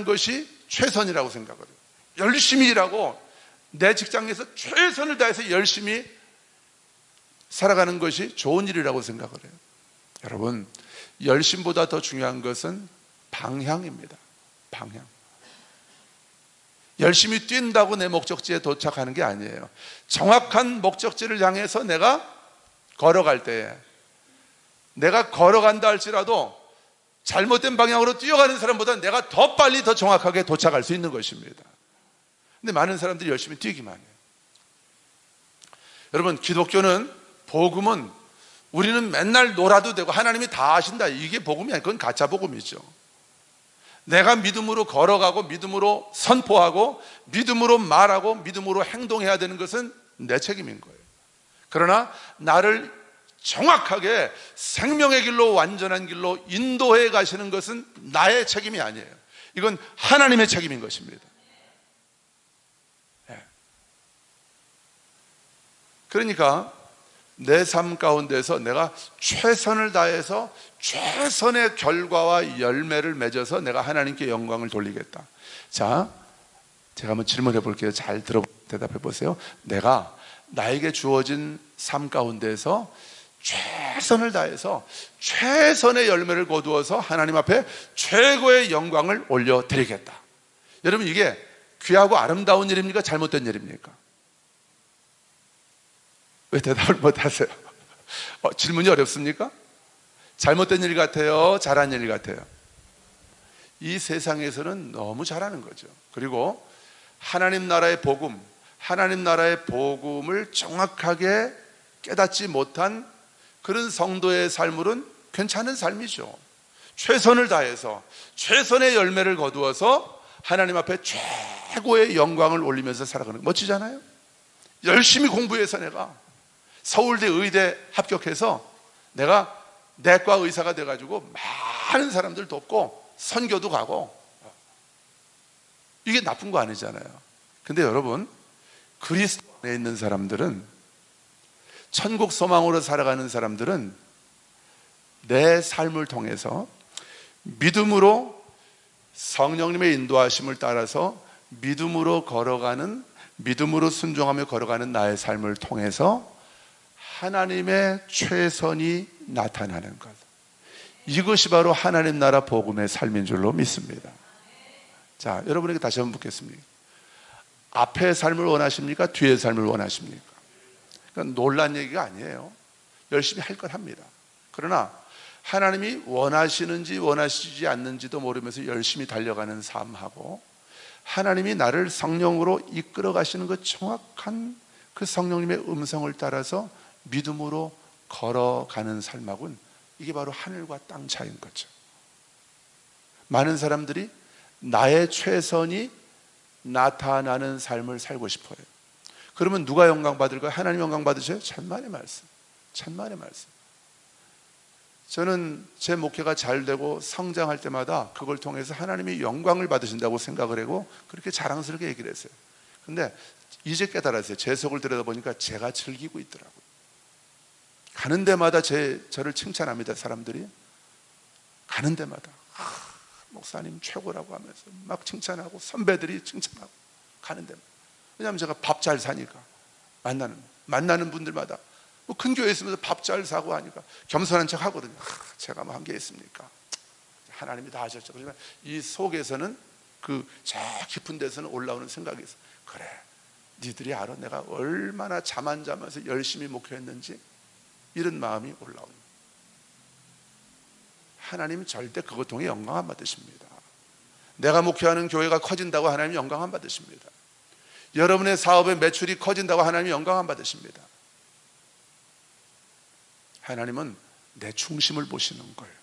것이 최선이라고 생각을 해요. 열심히 일하고 내 직장에서 최선을 다해서 열심히 살아가는 것이 좋은 일이라고 생각을 해요. 여러분, 열심보다 더 중요한 것은 방향입니다. 방향. 열심히 뛴다고 내 목적지에 도착하는 게 아니에요. 정확한 목적지를 향해서 내가 걸어갈 때에, 내가 걸어간다 할지라도 잘못된 방향으로 뛰어가는 사람보다 내가 더 빨리 더 정확하게 도착할 수 있는 것입니다. 근데 많은 사람들이 열심히 뛰기만 해요. 여러분, 기독교는, 복음은 우리는 맨날 놀아도 되고 하나님이 다 아신다, 이게 복음이 아니에요. 그건 가짜 복음이죠. 내가 믿음으로 걸어가고 믿음으로 선포하고 믿음으로 말하고 믿음으로 행동해야 되는 것은 내 책임인 거예요. 그러나 나를 정확하게 생명의 길로, 완전한 길로 인도해 가시는 것은 나의 책임이 아니에요. 이건 하나님의 책임인 것입니다. 그러니까 내 삶 가운데서 내가 최선을 다해서 최선의 결과와 열매를 맺어서 내가 하나님께 영광을 돌리겠다. 자, 제가 한번 질문해 볼게요. 잘 대답해 보세요. 내가 나에게 주어진 삶 가운데서 최선을 다해서 최선의 열매를 거두어서 하나님 앞에 최고의 영광을 올려드리겠다. 여러분, 이게 귀하고 아름다운 일입니까? 잘못된 일입니까? 왜 대답을 못하세요? 질문이 어렵습니까? 잘못된 일 같아요? 잘한 일 같아요? 이 세상에서는 너무 잘하는 거죠. 그리고 하나님 나라의 복음, 하나님 나라의 복음을 정확하게 깨닫지 못한 그런 성도의 삶은 괜찮은 삶이죠. 최선을 다해서 최선의 열매를 거두어서 하나님 앞에 최고의 영광을 올리면서 살아가는 거 멋지잖아요. 열심히 공부해서 내가 서울대 의대 합격해서 내가 내과 의사가 돼가지고 많은 사람들 돕고 선교도 가고, 이게 나쁜 거 아니잖아요. 근데 여러분, 그리스도 안에 있는 사람들은, 천국 소망으로 살아가는 사람들은 내 삶을 통해서 믿음으로 성령님의 인도하심을 따라서 믿음으로 걸어가는, 믿음으로 순종하며 걸어가는 나의 삶을 통해서 하나님의 최선이 나타나는 것, 이것이 바로 하나님 나라 복음의 삶인 줄로 믿습니다. 자, 여러분에게 다시 한번 묻겠습니다. 앞의 삶을 원하십니까? 뒤의 삶을 원하십니까? 그러니까 놀란 얘기가 아니에요. 열심히 할 걸 합니다. 그러나 하나님이 원하시는지 원하시지 않는지도 모르면서 열심히 달려가는 삶하고, 하나님이 나를 성령으로 이끌어 가시는 그 정확한 그 성령님의 음성을 따라서 믿음으로 걸어가는 삶하고는, 이게 바로 하늘과 땅 차이인 거죠. 많은 사람들이 나의 최선이 나타나는 삶을 살고 싶어요. 그러면 누가 영광 받을까요? 하나님 영광 받으셔요? 천만의 말씀, 천만의 말씀. 저는 제 목회가 잘 되고 성장할 때마다 그걸 통해서 하나님이 영광을 받으신다고 생각을 하고 그렇게 자랑스럽게 얘기를 했어요. 근데 이제 깨달았어요. 제 속을 들여다보니까 제가 즐기고 있더라고요. 가는 데마다 저를 칭찬합니다. 사람들이 가는 데마다 목사님 최고라고 하면서 막 칭찬하고, 선배들이 칭찬하고, 가는 데마다. 왜냐하면 제가 밥 잘 사니까, 만나는 분들마다 뭐 큰 교회 있으면서 밥 잘 사고 하니까 겸손한 척 하거든요. 제가 뭐 한 게 있습니까? 하나님이 다 하셨죠. 그러지만 이 속에서는, 그 저 깊은 데서는 올라오는 생각이 있어. 그래, 니들이 알아, 내가 얼마나 잠 안 자면서 열심히 목회했는지. 이런 마음이 올라옵니다. 하나님은 절대 그것 통해 영광 안 받으십니다. 내가 목회하는 교회가 커진다고 하나님 영광 안 받으십니다. 여러분의 사업의 매출이 커진다고 하나님 영광 안 받으십니다. 하나님은 내 중심을 보시는 거예요.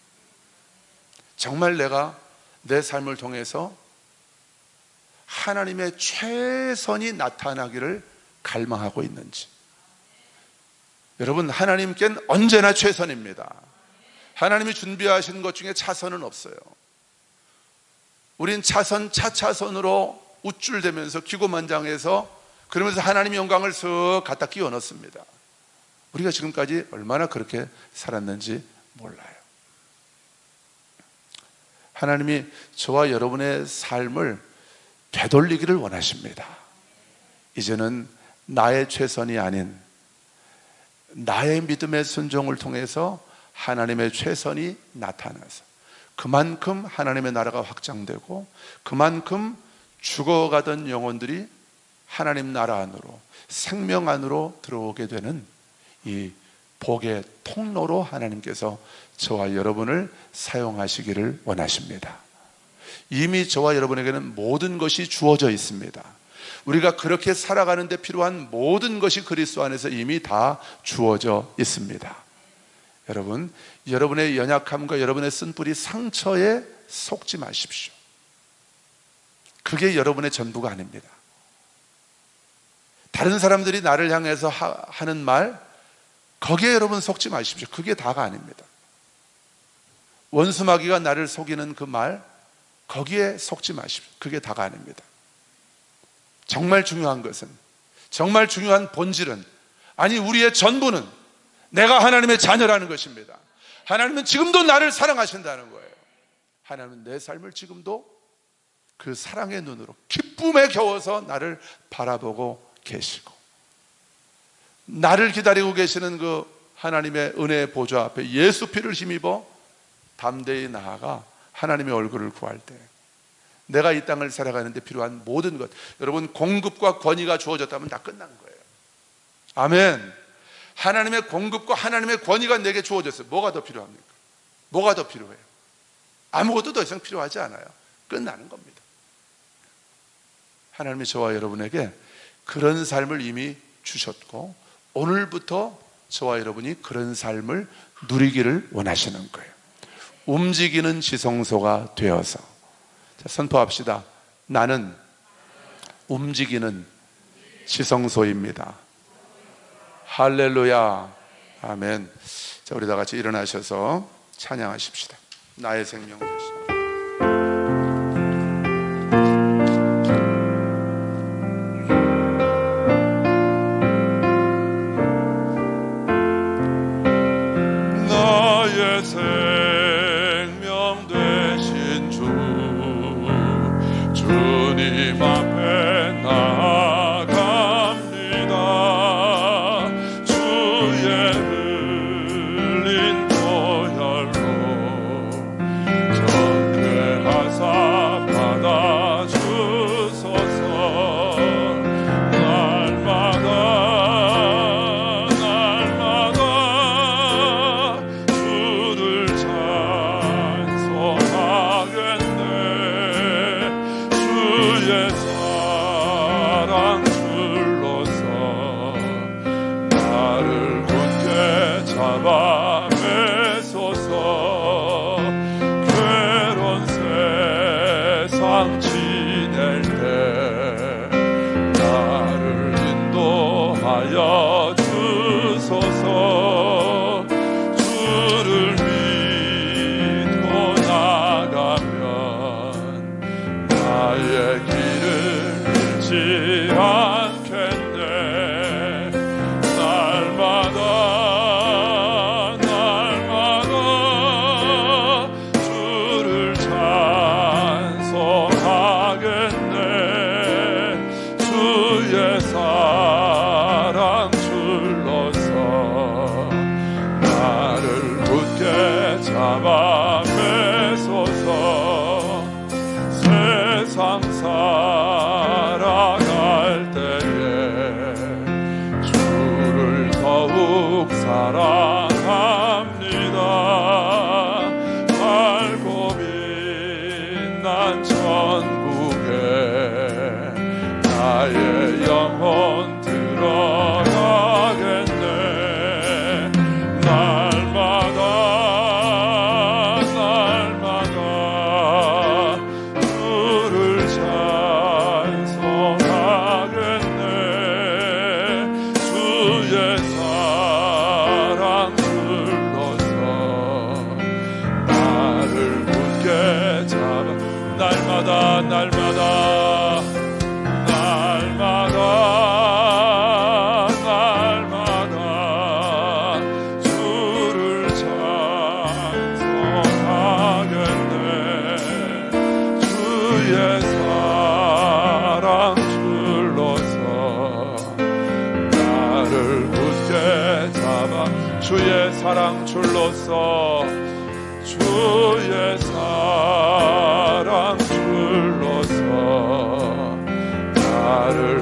정말 내가 내 삶을 통해서 하나님의 최선이 나타나기를 갈망하고 있는지. 여러분, 하나님께는 언제나 최선입니다. 하나님이 준비하신 것 중에 차선은 없어요. 우린 차차선으로 우쭐대면서 기고만장해서, 그러면서 하나님의 영광을 쓱 갖다 끼워 넣습니다. 우리가 지금까지 얼마나 그렇게 살았는지 몰라요. 하나님이 저와 여러분의 삶을 되돌리기를 원하십니다. 이제는 나의 최선이 아닌 나의 믿음의 순종을 통해서 하나님의 최선이 나타나서 그만큼 하나님의 나라가 확장되고, 그만큼 죽어가던 영혼들이 하나님 나라 안으로, 생명 안으로 들어오게 되는 이 복의 통로로 하나님께서 저와 여러분을 사용하시기를 원하십니다. 이미 저와 여러분에게는 모든 것이 주어져 있습니다. 우리가 그렇게 살아가는 데 필요한 모든 것이 그리스도 안에서 이미 다 주어져 있습니다. 여러분, 여러분의 연약함과 여러분의 쓴뿌리 상처에 속지 마십시오. 그게 여러분의 전부가 아닙니다. 다른 사람들이 나를 향해서 하는 말, 거기에 여러분 속지 마십시오. 그게 다가 아닙니다. 원수마귀가 나를 속이는 그 말, 거기에 속지 마십시오. 그게 다가 아닙니다. 정말 중요한 것은, 정말 중요한 본질은, 아니 우리의 전부는 내가 하나님의 자녀라는 것입니다. 하나님은 지금도 나를 사랑하신다는 거예요. 하나님은 내 삶을 지금도 그 사랑의 눈으로 기쁨에 겨워서 나를 바라보고 계시고, 나를 기다리고 계시는 그 하나님의 은혜의 보좌 앞에 예수 피를 힘입어 담대히 나아가 하나님의 얼굴을 구할 때 내가 이 땅을 살아가는데 필요한 모든 것, 여러분 공급과 권위가 주어졌다면 다 끝난 거예요. 아멘. 하나님의 공급과 하나님의 권위가 내게 주어졌어요. 뭐가 더 필요합니까? 뭐가 더 필요해요? 아무것도 더 이상 필요하지 않아요. 끝나는 겁니다. 하나님이 저와 여러분에게 그런 삶을 이미 주셨고, 오늘부터 저와 여러분이 그런 삶을 누리기를 원하시는 거예요. 움직이는 지성소가 되어서. 자, 선포합시다. 나는 움직이는 지성소입니다. 할렐루야. 아멘. 자, 우리 다 같이 일어나셔서 찬양하십시다. 나의 생명 되시오. 나의 생명 되신 주, 주님 앞에 나아갑니다. 주의 흘린 보혈로 정죄하사 받아주소서. 날마다 주를 찬송하겠네. 주의 사랑 줄로서 나를 굳게 잡아 매소서. 괴로운 세상 지낼 때 나를 인도하여 주소서. 주를 믿고 나가면 나의 길을 잃지 않겠네. 날마다 주를 찬송하겠네. 주의 사랑 줄로서 나를 굳게 잡아 매소서. 세상 살아갈 때에 주를 더욱 사랑합니다. 밝고 빛난 천국에 나의 영혼 들어가겠네. 날마다 주를 찬송하겠네. 주의 사랑 줄로서 나를 굳게 잡아. 날마다 주를 찬송하겠네. 주의 사랑 줄로서 나를 굳게 잡아. 주의 사랑 줄로서, 주의 사랑 줄로서 나를